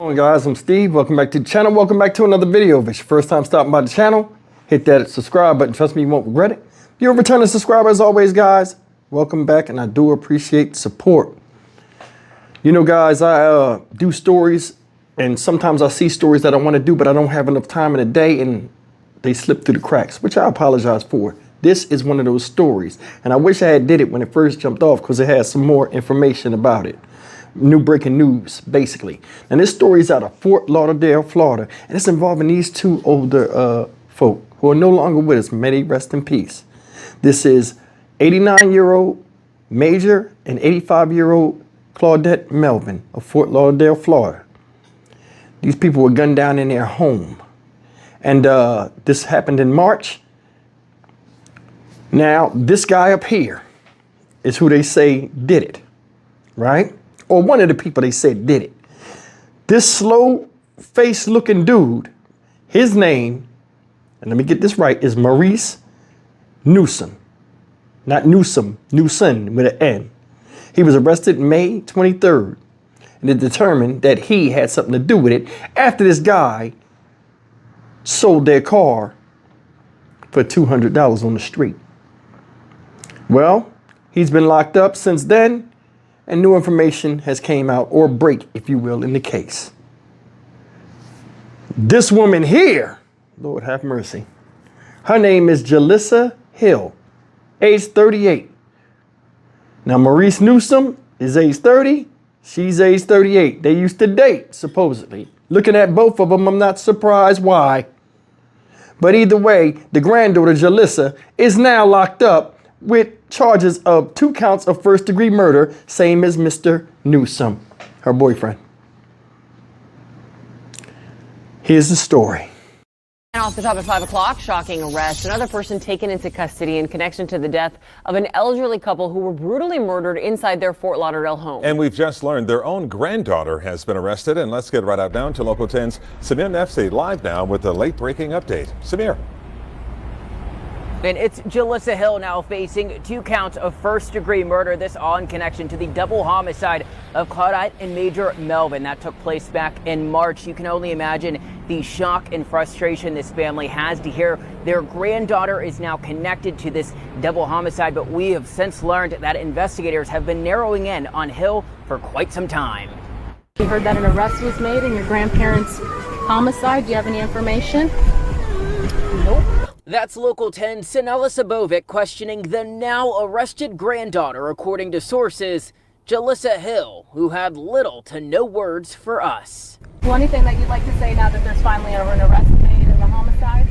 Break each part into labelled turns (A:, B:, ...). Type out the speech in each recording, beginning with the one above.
A: Hello guys, I'm Steve. Welcome back to the channel. Welcome back to another video. If it's your first time stopping by the channel, hit that subscribe button. Trust me, you won't regret it. If you're a returning subscriber, as always, guys, welcome back, and I do appreciate the support. You know, guys, I do stories, and sometimes I see stories that I want to do, but I don't have enough time in the day, and they slip through the cracks, which I apologize for. This is one of those stories, and I wish I had did it when it first jumped off because it has some more information about it. New breaking news, basically. And this story is out of Fort Lauderdale, Florida, and it's involving these two older folk who are no longer with us. May they rest in peace. This is 89-year-old Major and 85-year-old Claudette Melvin of Fort Lauderdale, Florida. These people were gunned down in their home, and this happened in March. Now, this guy up here is who they say did it, right? Or one of the people they said did it. This slow-faced looking dude, his name, and let me get this right, is Maurice Newsom. Not Newsom, Newson with an N. He was arrested May 23rd, and it determined that he had something to do with it after this guy sold their car for $200 on the street. Well, he's been locked up since then, and new information has came out, or break, if you will, in the case. This woman here, Lord have mercy, her name is Jalissa Hill, age 38. Now, Maurice Newsom is age 30, she's age 38. They used to date, supposedly. Looking at both of them, I'm not surprised why. But either way, the granddaughter, Jalissa, is now locked up with charges of 2 counts of first-degree murder, same as Mr. Newsom, her boyfriend. Here's the story.
B: And off the top at 5 o'clock, shocking arrest. Another person taken into custody in connection to the death of an elderly couple who were brutally murdered inside their Fort Lauderdale home.
C: And we've just learned their own granddaughter has been arrested. And let's get right out now to Local 10's Samir Nefsi live now with the late breaking update. Samir.
B: And it's Jalissa Hill now facing 2 counts of first-degree murder. This all in connection to the double homicide of Claudette and Major Melvin that took place back in March. You can only imagine the shock and frustration this family has to hear their granddaughter is now connected to this double homicide. But we have since learned that investigators have been narrowing in on Hill for quite some time.
D: You heard that an arrest was made in your grandparents' homicide. Do you have any information?
B: Nope. That's Local 10's Sinella Sabovic questioning the now arrested granddaughter, according to sources, Jalissa Hill, who had little to no words for us.
D: Well, anything that you'd like to say now that there's finally an arrest made in the homicide?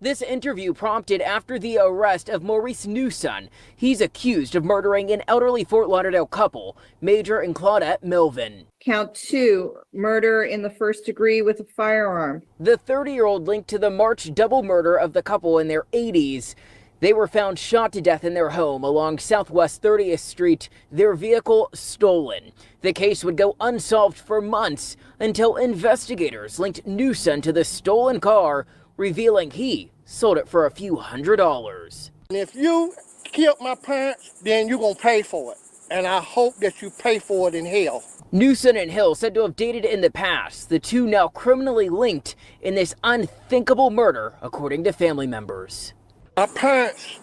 B: This interview prompted after the arrest of Maurice Newsom. He's accused of murdering an elderly Fort Lauderdale couple, Major and Claudette Melvin.
E: Count 2, murder in the first degree with a firearm.
B: The 30-year-old linked to the March double murder of the couple in their 80s. They were found shot to death in their home along Southwest 30th Street, their vehicle stolen. The case would go unsolved for months until investigators linked Newsom to the stolen car, revealing he sold it for a few $100s.
F: If you killed my parents, then you're going to pay for it. And I hope that you pay for it in hell.
B: Newsom and Hill said to have dated in the past, the two now criminally linked in this unthinkable murder, according to family members.
F: My parents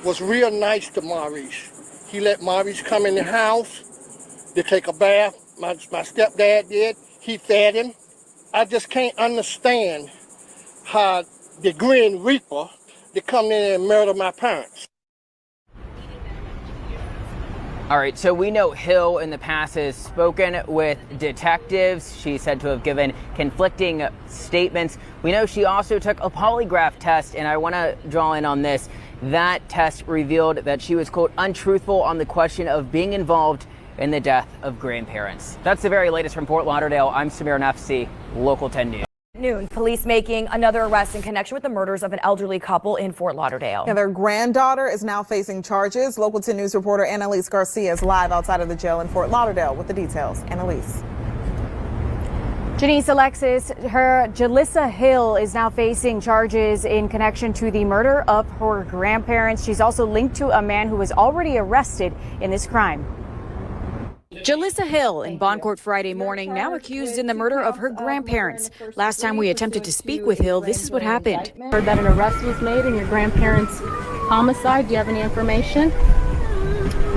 F: was real nice to Maurice. He let Maurice come in the house to take a bath. My stepdad did. He fed him. I just can't understand how the Grim Reaper to come in and murder my parents.
B: All right, so we know Hill in the past has spoken with detectives. She's said to have given conflicting statements. We know she also took a polygraph test, and I want to draw in on this. That test revealed that she was, quote, untruthful on the question of being involved in the death of grandparents. That's the very latest from Fort Lauderdale. I'm Samir Nefsi, Local 10 News.
G: Noon, police making another arrest in connection with the murders of an elderly couple in Fort Lauderdale.
H: And their granddaughter is now facing charges. Local 10 News reporter Annalise Garcia is live outside of the jail in Fort Lauderdale with the details. Annalise.
G: Janice Alexis, her Jalissa Hill is now facing charges in connection to the murder of her grandparents. She's also linked to a man who was already arrested in this crime. Jalissa Hill in bond court Friday morning, now accused in the murder of her grandparents. Last time we attempted to speak with Hill, this is what happened.
D: Heard that an arrest was made in your grandparents' homicide. Do you have any information?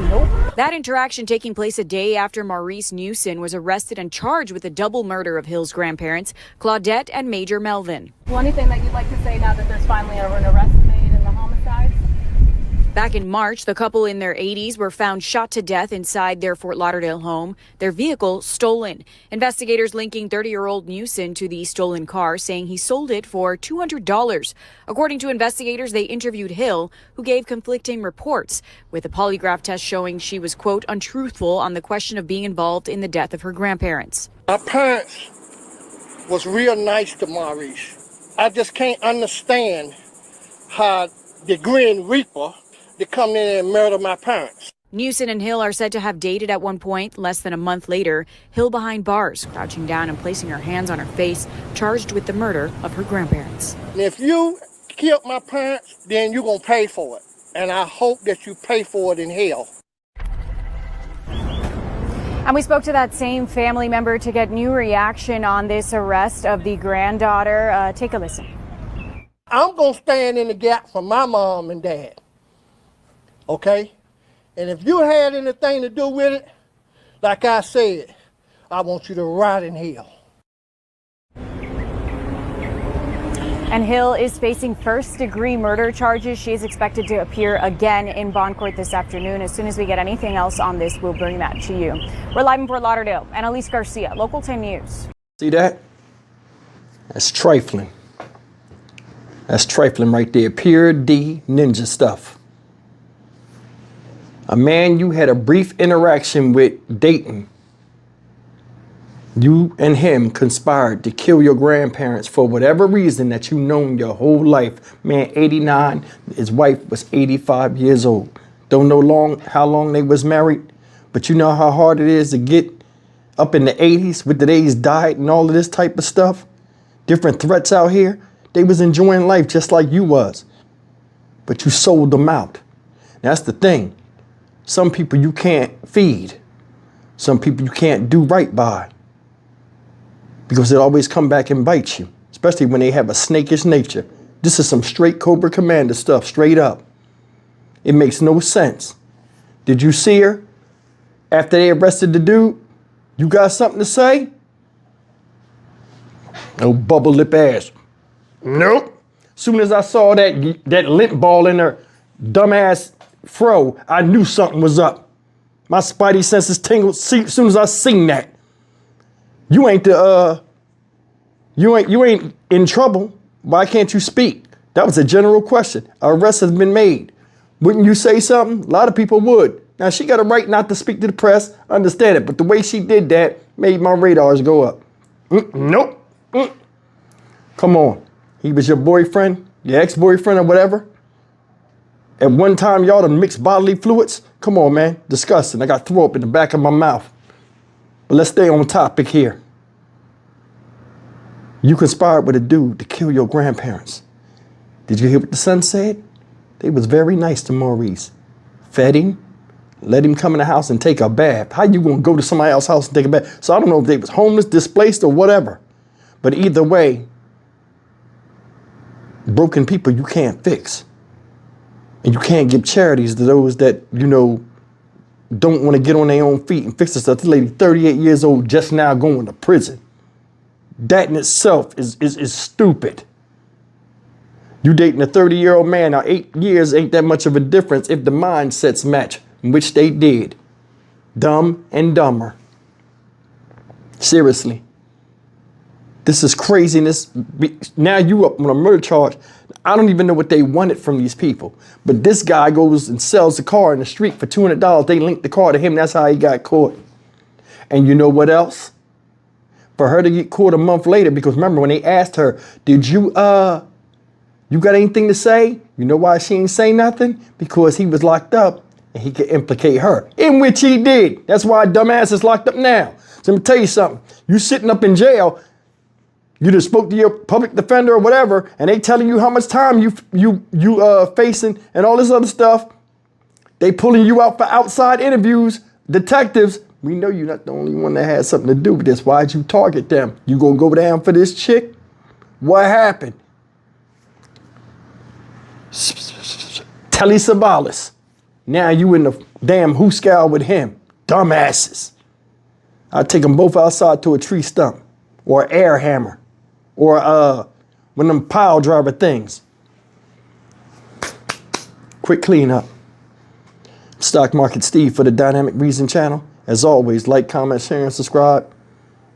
D: Nope.
G: That interaction taking place a day after Maurice Newson was arrested and charged with the double murder of Hill's grandparents, Claudette and Major Melvin.
D: Well, anything that you'd like to say now that there's finally an arrest made in the homicides?
G: Back in March, the couple in their 80s were found shot to death inside their Fort Lauderdale home, their vehicle stolen. Investigators linking 30-year-old Newson to the stolen car, saying he sold it for $200. According to investigators, they interviewed Hill, who gave conflicting reports, with a polygraph test showing she was, quote, untruthful on the question of being involved in the death of her grandparents.
F: My parents was real nice to Maurice. I just can't understand how the Grim Reaper to come in and murder my parents.
G: Newson and Hill are said to have dated at one point. Less than a month later, Hill behind bars, crouching down and placing her hands on her face, charged with the murder of her grandparents.
F: And if you killed my parents, then you're going to pay for it. And I hope that you pay for it in hell.
G: And we spoke to that same family member to get new reaction on this arrest of the granddaughter. Take a listen.
F: I'm going to stand in the gap for my mom and dad. Okay? And if you had anything to do with it, like I said, I want you to rot in hell.
G: And Hill is facing first-degree murder charges. She is expected to appear again in bond court this afternoon. As soon as we get anything else on this, we'll bring that to you. We're live in Fort Lauderdale. Annalise Garcia, Local 10 News.
A: See that? That's trifling. That's trifling right there. Pure D ninja stuff. A man you had a brief interaction with dating. You and him conspired to kill your grandparents for whatever reason that you've known your whole life. Man, 89, his wife was 85 years old. Don't know how long they was married, but you know how hard it is to get up in the 80s with today's diet and all of this type of stuff. Different threats out here. They was enjoying life just like you was, but you sold them out. That's the thing. Some people you can't feed. Some people you can't do right by, because it always come back and bite you, especially when they have a snakish nature. This is some straight Cobra Commander stuff, straight up. It makes no sense. Did you see her after they arrested the dude? You got something to say? No bubble lip ass. Nope. Soon as I saw that lint ball in her dumbass fro, I knew something was up. My spidey senses tingled as soon as I seen that. You ain't you ain't in trouble. Why can't you speak? That was a general question. Arrest has been made. Wouldn't you say something? A lot of people would. Now she got a right not to speak to the press. Understand it, but the way she did that made my radars go up. Nope. Come on. He was your boyfriend, your ex-boyfriend or whatever. At one time, y'all done mixed bodily fluids. Come on, man. Disgusting. I got throw up in the back of my mouth. But let's stay on topic here. You conspired with a dude to kill your grandparents. Did you hear what the son said? They was very nice to Maurice. Fed him, let him come in the house and take a bath. How you gonna go to somebody else's house and take a bath? So I don't know if they was homeless, displaced, or whatever. But either way, broken people you can't fix. And you can't give charities to those that, you know, don't want to get on their own feet and fix themselves. This lady, 38 years old, just now going to prison. That in itself is stupid. You dating a 30-year-old man, now 8 years ain't that much of a difference if the mindsets match, which they did. Dumb and dumber. Seriously. This is craziness. Now you up on a murder charge. I don't even know what they wanted from these people. But this guy goes and sells the car in the street for $200. They linked the car to him. That's how he got caught. And you know what else? For her to get caught a month later, because remember when they asked her, did you got anything to say? You know why she ain't say nothing? Because he was locked up and he could implicate her, in which he did. That's why dumbass is locked up now. So let me tell you something. You sitting up in jail, you just spoke to your public defender or whatever, and they telling you how much time you facing and all this other stuff. They pulling you out for outside interviews, detectives, We know you're not the only one that had something to do with this. Why'd you target them? You gonna go down for this chick? What happened? Telly Savalas. Now you in the damn hooscow with him. Dumbasses. I'd take them both outside to a tree stump or an air hammer or one of them pile driver things. Quick cleanup. Stock Market Steve for the Dynamic Reason channel. As always, like, comment, share, and subscribe.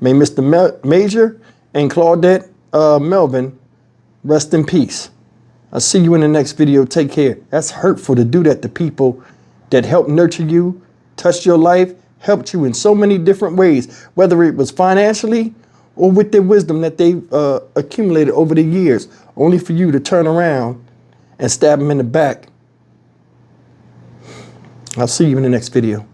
A: May Mr. Major and Claudette Melvin rest in peace. I'll see you in the next video. Take care. That's hurtful to do that to people that helped nurture you, touched your life, helped you in so many different ways, whether it was financially or with their wisdom that they've accumulated over the years, only for you to turn around and stab them in the back. I'll see you in the next video.